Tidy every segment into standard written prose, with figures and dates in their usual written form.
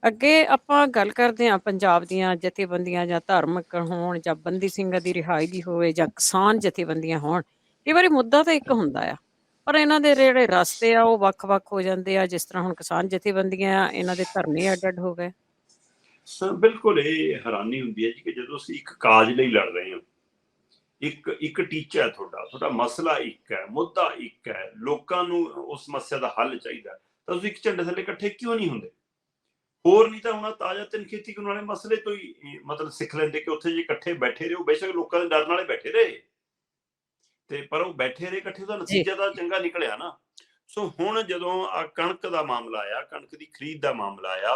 ਅੱਗੇ ਆਪਾਂ ਗੱਲ ਕਰਦੇ ਹਾਂ ਪੰਜਾਬ ਦੀਆਂ ਜਥੇਬੰਦੀਆਂ ਜਾਂ ਧਾਰਮਿਕ ਹੋਣ ਜਾਂ ਬੰਦੀ ਸਿੰਘਾਂ ਦੀ ਰਿਹਾਈ ਦੀ ਹੋਵੇ ਜਾਂ ਕਿਸਾਨ ਜਥੇਬੰਦੀਆਂ ਹੋਣ। ਕਈ ਵਾਰੀ ਮੁੱਦਾ ਤਾਂ ਇੱਕ ਹੁੰਦਾ ਆ, ਪਰ ਇਹਨਾਂ ਦੇ ਜਿਹੜੇ ਰਸਤੇ ਆ ਉਹ ਵੱਖ-ਵੱਖ ਹੋ ਜਾਂਦੇ ਆ। ਜਿਸ ਤਰ੍ਹਾਂ ਹੁਣ ਕਿਸਾਨ ਜਥੇਬੰਦੀਆਂ ਆ, ਇਹਨਾਂ ਦੇ ਧਰਨੇ ਅੱਡ-ਅੱਡ ਹੋ ਗਏ। ਬਿਲਕੁਲ ਇਹ ਹੈਰਾਨੀ ਹੁੰਦੀ ਹੈ ਜੀ ਕਿ ਜਦੋਂ ਅਸੀਂ ਇੱਕ ਕਾਜ ਲਈ ਲੜ ਰਹੇ ਹਾਂ, ਇੱਕ ਇੱਕ ਟੀਚਾ ਹੈ, ਤੁਹਾਡਾ ਮਸਲਾ ਇੱਕ ਹੈ, ਮੁੱਦਾ ਇੱਕ ਹੈ, ਲੋਕਾਂ ਨੂੰ ਉਸ ਸਮੱਸਿਆ ਦਾ ਹੱਲ ਚਾਹੀਦਾ, ਤਾਂ ਤੁਸੀਂ ਇੱਕ ਝੰਡੇ ਥੱਲੇ ਇਕੱਠੇ ਕਿਉਂ ਨਹੀਂ ਹੁੰਦੇ? ਹੋਰ ਨਹੀਂ ਤਾਂ ਹੁਣ ਤਾਜ਼ਾ ਤਿੰਨ ਖੇਤੀ ਕਰਨ ਵਾਲੇ ਮਸਲੇ ਤੋਂ ਹੀ ਮਤਲਬ ਸਿੱਖ ਲੈਂਦੇ ਕਿ ਉੱਥੇ ਜੇ ਇਕੱਠੇ ਬੈਠੇ ਰਹੇ, ਉਹ ਬੇਸ਼ੱਕ ਲੋਕਾਂ ਦੇ ਡਰ ਨਾਲੇ ਬੈਠੇ ਰਹੇ, ਤੇ ਪਰ ਉਹ ਬੈਠੇ ਰਹੇ ਇਕੱਠੇ, ਉਹਦਾ ਜੀ। ਨਤੀਜਾ ਤਾਂ ਚੰਗਾ ਨਿਕਲਿਆ ਨਾ। ਸੋ ਹੁਣ ਜਦੋਂ ਆ ਕਣਕ ਦਾ ਮਾਮਲਾ ਆਇਆ, ਕਣਕ ਦੀ ਖਰੀਦ ਦਾ ਮਾਮਲਾ ਆਇਆ,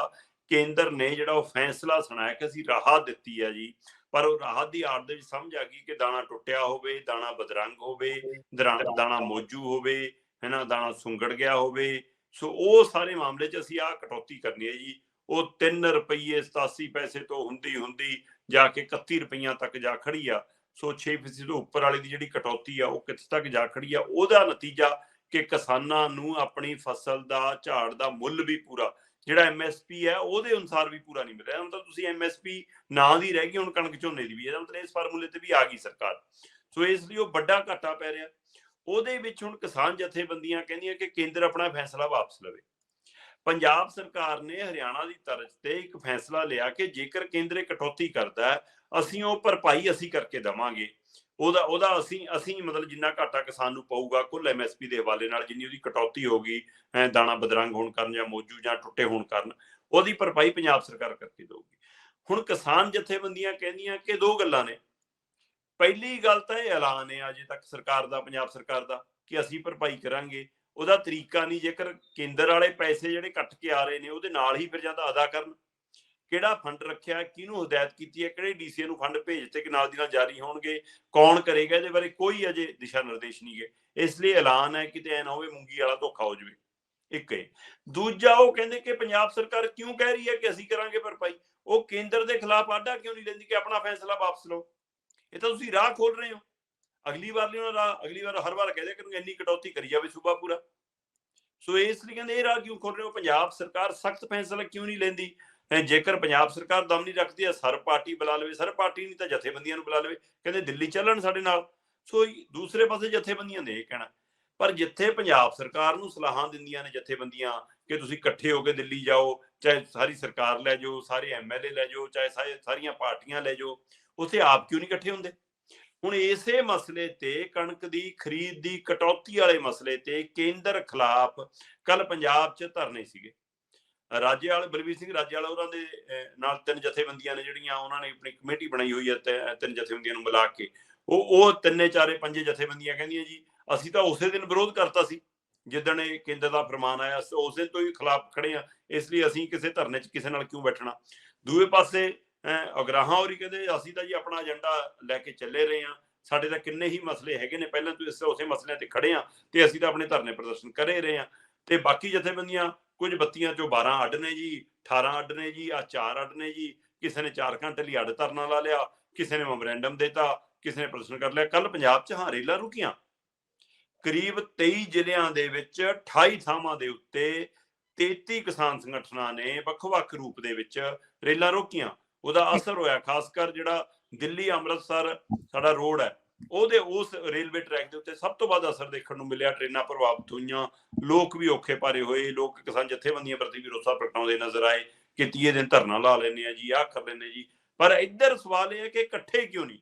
ਕੇਂਦਰ ਨੇ ਜਿਹੜਾ ਉਹ ਫੈਸਲਾ ਸੁਣਾਇਆ ਕਿ ਅਸੀਂ ਰਾਹਤ ਦਿੱਤੀ ਹੈ ਜੀ, ਪਰ ਉਹ ਰਾਹਤ ਦੀ ਆੜ ਦੇ ਵਿੱਚ ਸਮਝ ਆ ਗਈ ਕਿ ਦਾਣਾ ਟੁੱਟਿਆ ਹੋਵੇ, ਦਾਣਾ ਬਦਰੰਗ ਹੋਵੇ, ਦਾਣਾ ਮੋਜੂ ਹੋਵੇ, ਹੈਨਾ, ਦਾਣਾ ਸੁੰਗੜ ਗਿਆ ਹੋਵੇ। ਸੋ ਉਹ ਸਾਰੇ ਮਾਮਲੇ 'ਚ ਅਸੀਂ ਆਹ ਕਟੌਤੀ ਕਰਨੀ ਹੈ ਜੀ। ਉਹ 3 ਰੁਪਏ 87 ਪੈਸੇ ਤੋਂ ਹੁੰਦੀ ਜਾ ਕੇ 31 ਰੁਪਈਆਂ ਤੱਕ ਜਾ ਖੜੀ ਆ। ਸੋ 6% ਤੋਂ ਉੱਪਰ ਵਾਲੀ ਦੀ ਜਿਹੜੀ ਕਟੌਤੀ ਆ ਉਹ ਕਿੱਥੇ ਤੱਕ ਜਾ ਖੜੀ ਆ? ਉਹਦਾ ਨਤੀਜਾ ਕਿ ਕਿਸਾਨਾਂ ਨੂੰ ਆਪਣੀ ਫਸਲ ਦਾ ਝਾੜ ਦਾ ਮੁੱਲ ਵੀ ਪੂਰਾ, ਜਿਹੜਾ MSP ਹੈ ਉਹਦੇ ਅਨੁਸਾਰ ਵੀ ਪੂਰਾ ਨਹੀਂ ਮਿਲ ਰਿਹਾ। ਹੁਣ ਤਾਂ ਤੁਸੀਂ MSP ਨਾਂ ਦੀ ਰਹਿ ਗਈ, ਹੁਣ ਕਣਕ ਝੋਨੇ ਦੀ ਵੀ, ਇਹਦਾ ਮਤਲਬ ਇਸ ਫਾਰਮੂਲੇ ਤੇ ਵੀ ਆ ਗਈ ਸਰਕਾਰ। ਸੋ ਇਸ ਲਈ ਉਹ ਵੱਡਾ ਘਾਟਾ ਪੈ ਰਿਹਾ। ਉਹਦੇ ਵਿੱਚ ਹੁਣ ਕਿਸਾਨ ਜਥੇਬੰਦੀਆਂ ਕਹਿੰਦੀਆਂ ਕਿ ਕੇਂਦਰ ਆਪਣਾ ਫੈਸਲਾ ਵਾਪਸ ਲਵੇ। ਪੰਜਾਬ ਸਰਕਾਰ ਨੇ ਹਰਿਆਣਾ ਦੀ ਤਰਜ਼ ਤੇ ਇੱਕ ਫੈਸਲਾ ਲਿਆ ਕਿ ਜੇਕਰ ਕੇਂਦਰ ਕਟੌਤੀ ਕਰਦਾ ਹੈ, ਅਸੀਂ ਉਹ ਭਰਪਾਈ ਅਸੀਂ ਕਰਕੇ ਦੇਵਾਂਗੇ। ਉਹਦਾ ਅਸੀਂ ਮਤਲਬ ਜਿੰਨਾ ਘਾਟਾ ਕਿਸਾਨ ਨੂੰ ਪਊਗਾ ਕੁੱਲ MSP ਦੇ ਹਵਾਲੇ ਨਾਲ, ਜਿੰਨੀ ਉਹਦੀ ਕਟੌਤੀ ਹੋਗੀ ਦਾਣਾ ਬਦਰੰਗ ਹੋਣ ਕਾਰਨ ਜਾਂ ਮੋਜੂ ਜਾਂ ਟੁੱਟੇ ਹੋਣ ਕਾਰਨ, ਉਹਦੀ ਭਰਪਾਈ ਪੰਜਾਬ ਸਰਕਾਰ ਕਰਕੇ ਦੇਊਗੀ। ਹੁਣ ਕਿਸਾਨ ਜਥੇਬੰਦੀਆਂ ਕਹਿੰਦੀਆਂ ਕਿ ਦੋ ਗੱਲਾਂ ਨੇ। ਪਹਿਲੀ ਗੱਲ ਤਾਂ ਇਹ ਐਲਾਨ ਹੈ ਅਜੇ ਤੱਕ ਸਰਕਾਰ ਦਾ, ਪੰਜਾਬ ਸਰਕਾਰ ਦਾ, ਕਿ ਅਸੀਂ ਭਰਪਾਈ ਕਰਾਂਗੇ। ਉਹਦਾ ਤਰੀਕਾ ਨਹੀਂ। ਜੇਕਰ ਕੇਂਦਰ ਵਾਲੇ ਪੈਸੇ ਜਿਹੜੇ ਕੱਟ ਕੇ ਆ ਰਹੇ ਨੇ ਉਹਦੇ ਨਾਲ ਹੀ ਫਿਰ ਜਾਂਦਾ ਅਦਾ ਕਰਨ। ਕਿਹੜਾ ਫੰਡ ਰੱਖਿਆ, ਕਿਹਨੂੰ ਹਦਾਇਤ ਕੀਤੀ ਹੈ, ਕਿਹੜੇ DCA ਨੂੰ ਫੰਡ ਭੇਜਤੇ ਕਿ ਨਾਲ ਦੀ ਨਾਲ ਜਾਰੀ ਹੋਣਗੇ, ਕੌਣ ਕਰੇਗਾ, ਇਹਦੇ ਬਾਰੇ ਕੋਈ ਅਜੇ ਦਿਸ਼ਾ ਨਿਰਦੇਸ਼ ਨਹੀਂ ਗਏ। ਇਸ ਲਈ ਐਲਾਨ ਹੈ ਕਿਤੇ ਐ ਨਾ ਹੋਵੇ ਮੂੰਗੀ ਵਾਲਾ ਧੋਖਾ ਹੋ ਜਾਵੇ। ਇੱਕ ਇਹ। ਦੂਜਾ, ਉਹ ਕਹਿੰਦੇ ਕਿ ਪੰਜਾਬ ਸਰਕਾਰ ਕਿਉਂ ਕਹਿ ਰਹੀ ਹੈ ਕਿ ਅਸੀਂ ਕਰਾਂਗੇ ਭਰਪਾਈ, ਉਹ ਕੇਂਦਰ ਦੇ ਖਿਲਾਫ ਆਡਾ ਕਿਉਂ ਨਹੀਂ ਲੈਂਦੀ ਕਿ ਆਪਣਾ ਫੈਸਲਾ ਵਾਪਸ ਲਓ? ਇਹ ਤਾਂ ਤੁਸੀਂ ਰਾਹ ਖੋਲ ਰਹੇ ਹੋ। ਅਗਲੀ ਵਾਰ ਨਹੀਂ ਉਹਨਾਂ ਰਾਹ, ਅਗਲੀ ਵਾਰ ਹਰ ਵਾਰ ਕਹਿ ਦਿਆ ਕਰੂੰਗੇ ਇੰਨੀ ਕਟੌਤੀ ਕਰੀ ਜਾਵੇ ਸੂਬਾ ਪੂਰਾ। ਸੋ ਇਸ ਲਈ ਕਹਿੰਦੇ ਇਹ ਰਾਹ ਕਿਉਂ ਖੋਲ ਰਹੇ ਹੋ? ਪੰਜਾਬ ਸਰਕਾਰ ਸਖਤ ਫੈਸਲਾ ਕਿਉਂ ਨਹੀਂ ਲੈਂਦੀ? ਜੇਕਰ ਪੰਜਾਬ ਸਰਕਾਰ ਦਮ ਨਹੀਂ ਰੱਖਦੀ ਹੈ, ਸਰ ਪਾਰਟੀ ਬੁਲਾ ਲਵੇ, ਸਰ ਪਾਰਟੀ ਨਹੀਂ ਤਾਂ ਜਥੇਬੰਦੀਆਂ ਨੂੰ ਬੁਲਾ ਲਵੇ, ਕਹਿੰਦੇ ਦਿੱਲੀ ਚੱਲਣ ਸਾਡੇ ਨਾਲ। ਸੋ ਦੂਸਰੇ ਪਾਸੇ ਜਥੇਬੰਦੀਆਂ ਨੇ ਇਹ ਕਹਿਣਾ। ਪਰ ਜਿੱਥੇ ਪੰਜਾਬ ਸਰਕਾਰ ਨੂੰ ਸਲਾਹਾਂ ਦਿੰਦੀਆਂ ਨੇ ਜਥੇਬੰਦੀਆਂ ਕਿ ਤੁਸੀਂ ਇਕੱਠੇ ਹੋ ਕੇ ਦਿੱਲੀ ਜਾਓ, ਚਾਹੇ ਸਾਰੀ ਸਰਕਾਰ ਲੈ ਜਾਓ, ਸਾਰੇ MLA ਲੈ ਜਾਓ, ਚਾਹੇ ਸਾਰੀਆਂ ਪਾਰਟੀਆਂ ਲੈ ਜਾਓ, ਉੱਥੇ ਆਪ ਕਿਉਂ ਨਹੀਂ ਇਕੱਠੇ ਹੁੰਦੇ? ਹੁਣ ਇਸੇ ਮਸਲੇ ਤੇ, ਕਣਕ ਦੀ ਖਰੀਦ ਦੀ ਕਟੌਤੀ ਵਾਲੇ ਮਸਲੇ ਤੇ ਕੇਂਦਰ ਖਿਲਾਫ ਕੱਲ ਪੰਜਾਬ 'ਚ ਧਰਨੇ ਸੀਗੇ। ਰਾਜੇਵਾਲ, ਬਲਵੀਰ ਸਿੰਘ ਰਾਜੇਵਾਲ ਉਹਨਾਂ ਦੇ ਨਾਲ 3 ਜਥੇਬੰਦੀਆਂ ਨੇ ਜਿਹੜੀਆਂ, ਉਹਨਾਂ ਨੇ ਆਪਣੀ ਕਮੇਟੀ ਬਣਾਈ ਹੋਈ ਹੈ 3 ਜਥੇਬੰਦੀਆਂ ਨੂੰ ਮਿਲਾ ਕੇ। ਉਹ 3 4 5 ਜਥੇਬੰਦੀਆਂ ਕਹਿੰਦੀਆਂ ਜੀ ਅਸੀਂ ਤਾਂ ਉਸੇ ਦਿਨ ਵਿਰੋਧ ਕਰਤਾ ਸੀ ਜਿੱਦਣ ਇਹ ਕੇਂਦਰ ਦਾ ਫਰਮਾਨ ਆਇਆ, ਉਸ ਦਿਨ ਤੋਂ ਹੀ ਖਿਲਾਫ ਖੜੇ ਆ, ਇਸ ਲਈ ਅਸੀਂ ਕਿਸੇ ਧਰਨੇ 'ਚ ਕਿਸੇ ਨਾਲ ਕਿਉਂ ਬੈਠਣਾ। ਦੂਏ ਪਾਸੇ ਅਗਰਾਹਾਂ ਹੋਰੀ ਕਹਿੰਦੇ ਅਸੀਂ ਤਾਂ ਜੀ ਆਪਣਾ ਏਜੰਡਾ ਲੈ ਕੇ ਚੱਲੇ ਰਹੇ ਹਾਂ, ਸਾਡੇ ਤਾਂ ਕਿੰਨੇ ਹੀ ਮਸਲੇ ਹੈਗੇ ਨੇ, ਪਹਿਲਾਂ ਤੋਂ ਉਸੇ ਮਸਲਿਆਂ ਤੇ ਖੜੇ ਆ ਤੇ ਅਸੀਂ ਤਾਂ ਆਪਣੇ ਧਰਨੇ ਪ੍ਰਦਰਸ਼ਨ ਕਰੇ ਰਹੇ ਹਾਂ। ਤੇ ਬਾਕੀ ਜਥੇਬੰਦੀਆਂ ਕੁਝ 32 ਚੋਂ 12 ਅੱਡ ਨੇ ਜੀ, 18 ਅੱਡ ਨੇ ਜੀ, ਆ 4 ਅੱਡ ਨੇ ਜੀ। ਕਿਸੇ ਨੇ 4 ਘੰਟੇ ਲਈ ਅੱਡ ਧਰਨਾ ਲਾ ਲਿਆ, ਕਿਸੇ ਨੇ ਮੈਮੋਰੈਂਡਮ ਦੇਤਾ, ਕਿਸੇ ਨੇ ਪ੍ਰਦਰਸ਼ਨ ਕਰ ਲਿਆ। ਕੱਲ ਪੰਜਾਬ 'ਚ ਰੇਲਾਂ ਰੁਕੀਆਂ, ਕਰੀਬ 23 ਜ਼ਿਲ੍ਹਿਆਂ ਦੇ ਵਿੱਚ 28 ਥਾਵਾਂ ਦੇ ਉੱਤੇ 33 ਕਿਸਾਨ ਸੰਗਠਨਾਂ ਨੇ ਵੱਖ-ਵੱਖ ਰੂਪ ਦੇ ਵਿੱਚ ਰੇਲਾਂ ਰੋਕੀਆਂ। ਉਹਦਾ ਅਸਰ ਹੋਇਆ, ਖਾਸ ਕਰ ਜਿਹੜਾ ਦਿੱਲੀ ਅੰਮ੍ਰਿਤਸਰ ਸਾਡਾ ਰੋਡ ਹੈ, ਉਹਦੇ ਉਸ ਰੇਲਵੇ ਟਰੈਕ ਦੇ ਉੱਤੇ ਸਭ ਤੋਂ ਵੱਧ ਅਸਰ ਦੇਖਣ ਨੂੰ ਮਿਲਿਆ। ਟ੍ਰੇਨਾਂ ਪ੍ਰਭਾਵਿਤ ਹੋਈਆਂ, ਲੋਕ ਵੀ ਔਖੇ ਭਾਰੇ ਹੋਏ, ਲੋਕ ਕਿਸਾਨ ਜਥੇਬੰਦੀਆਂ ਪ੍ਰਤੀ ਵੀ ਰੋਸਾ ਪ੍ਰਗਟਾਉਂਦੇ ਨਜ਼ਰ ਆਏ ਕਿ 30 ਦਿਨ ਧਰਨਾ ਲਾ ਲੈਂਦੇ ਆ ਜੀ, ਆਹ ਕਰ ਲੈਂਦੇ ਜੀ। ਪਰ ਇੱਧਰ ਸਵਾਲ ਇਹ ਹੈ ਕਿ ਇਕੱਠੇ ਕਿਉਂ ਨਹੀਂ?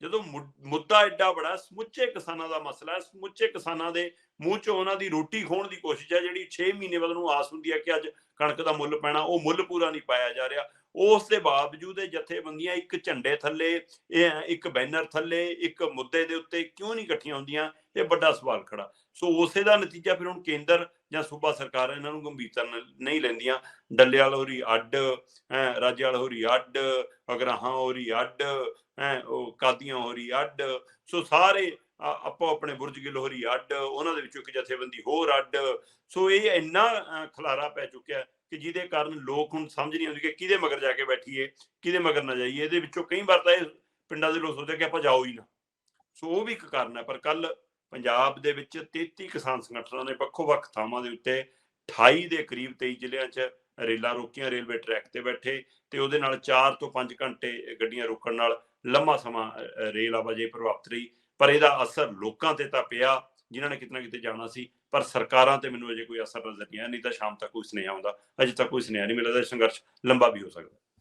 ਜਦੋਂ ਮੁੱਦਾ ਐਡਾ ਬੜਾ, ਸਮੁੱਚੇ ਕਿਸਾਨਾਂ ਦਾ ਮਸਲਾ ਹੈ, ਸਮੁੱਚੇ ਕਿਸਾਨਾਂ ਦੇ ਮੂੰਹ 'ਚੋਂ ਉਹਨਾਂ ਦੀ ਰੋਟੀ ਖੋਹਣ ਦੀ ਕੋਸ਼ਿਸ਼ ਹੈ, ਜਿਹੜੀ 6 ਮਹੀਨੇ ਬਾਅਦ ਨੂੰ ਆਸ ਹੁੰਦੀ ਹੈ ਕਿ ਅੱਜ ਕਣਕ ਦਾ ਮੁੱਲ ਪੈਣਾ, ਉਹ ਮੁੱਲ ਪੂਰਾ ਨਹੀਂ ਪਾਇਆ ਜਾ ਰਿਹਾ। ਉਸ ਦੇ ਬਾਵਜੂਦ ਇਹ ਜਥੇਬੰਦੀਆਂ ਇੱਕ ਝੰਡੇ ਥੱਲੇ, ਇੱਕ ਬੈਨਰ ਥੱਲੇ, ਇੱਕ ਮੁੱਦੇ ਦੇ ਉੱਤੇ ਕਿਉਂ ਨਹੀਂ ਇਕੱਠੀਆਂ ਹੁੰਦੀਆਂ? ਇਹ ਵੱਡਾ ਸਵਾਲ ਖੜਾ। ਸੋ ਉਸੇ ਦਾ ਨਤੀਜਾ ਫਿਰ ਹੁਣ ਕੇਂਦਰ ਜਾਂ ਸੂਬਾ ਸਰਕਾਰਾਂ ਇਹਨਾਂ ਨੂੰ ਗੰਭੀਰਤਾ ਨਹੀਂ ਲੈਂਦੀਆਂ। ਡੱਲੇਵਾਲ ਹੋਰੀ ਅੱਡ, ਰਾਜੇਵਾਲ ਹੋਰੀ ਅੱਡ, ਅਗਰਾਹਾਂ ਹੋਰੀ ਅੱਡ, ਉਹ ਕਾਦੀਆਂ ਹੋਰੀ ਅੱਡ। ਸੋ ਸਾਰੇ ਆਪੋ ਆਪਣੇ ਬੁਰਜ ਗਿੱਲ ਹੋਰੀ ਅੱਡ, ਉਹਨਾਂ ਦੇ ਵਿੱਚੋਂ ਇੱਕ ਜਥੇਬੰਦੀ ਹੋਰ ਅੱਡ। ਸੋ ਇਹ ਇੰਨਾ ਖਲਾਰਾ ਪੈ ਚੁੱਕਿਆ ਕਿ ਜਿਹਦੇ ਕਾਰਨ ਲੋਕ ਹੁਣ ਸਮਝ ਨਹੀਂ ਆਉਂਦੀ ਕਿ ਕਿਹਦੇ ਮਗਰ ਜਾ ਕੇ ਬੈਠੀਏ, ਕਿਹਦੇ ਮਗਰ ਨਾ ਜਾਈਏ। ਇਹਦੇ ਵਿੱਚੋਂ ਕਈ ਵਾਰ ਤਾਂ ਇਹ ਪਿੰਡਾਂ ਦੇ ਲੋਕ ਸੋਚਦੇ ਕਿ ਆਪਾਂ ਜਾਓ ਹੀ ਨਾ। ਸੋ ਉਹ ਵੀ ਇੱਕ ਕਾਰਨ ਹੈ। ਪਰ ਕੱਲ ਪੰਜਾਬ ਦੇ ਵਿੱਚ 33 ਕਿਸਾਨ ਸੰਗਠਨਾਂ ਨੇ ਵੱਖੋ ਵੱਖ ਥਾਵਾਂ ਦੇ ਉੱਤੇ 28 ਦੇ ਕਰੀਬ 23 ਜ਼ਿਲ੍ਹਿਆਂ 'ਚ ਰੇਲਾਂ ਰੋਕੀਆਂ, ਰੇਲਵੇ ਟਰੈਕ ਤੇ ਬੈਠੇ, ਤੇ ਉਹਦੇ ਨਾਲ 4 ਤੋਂ 5 ਘੰਟੇ ਗੱਡੀਆਂ ਰੁਕਣ ਨਾਲ ਲੰਮਾ ਸਮਾਂ ਰੇਲ ਆਵਾਜਾਈ ਪ੍ਰਭਾਵਿਤ ਰਹੀ। ਪਰ ਇਹਦਾ ਅਸਰ ਲੋਕਾਂ ਤੇ ਤਾਂ ਪਿਆ ਜਿਨ੍ਹਾਂ ਨੇ ਕਿਤੇ ਨਾ ਕਿਤੇ ਜਾਣਾ ਸੀ, ਪਰ ਸਰਕਾਰਾਂ ਤੇ ਮੈਨੂੰ ਅਜੇ ਕੋਈ ਅਸਰ ਨਜ਼ਰ ਨਹੀਂ ਆਇਆ। ਨਹੀਂ ਤਾਂ ਸ਼ਾਮ ਤੱਕ ਕੋਈ ਸੁਨੇਹਾ ਆਉਂਦਾ, ਅਜੇ ਤੱਕ ਕੋਈ ਸੁਨੇਹਾ ਨਹੀਂ ਮਿਲਿਆ। ਸੰਘਰਸ਼ ਲੰਬਾ ਵੀ ਹੋ ਸਕਦਾ।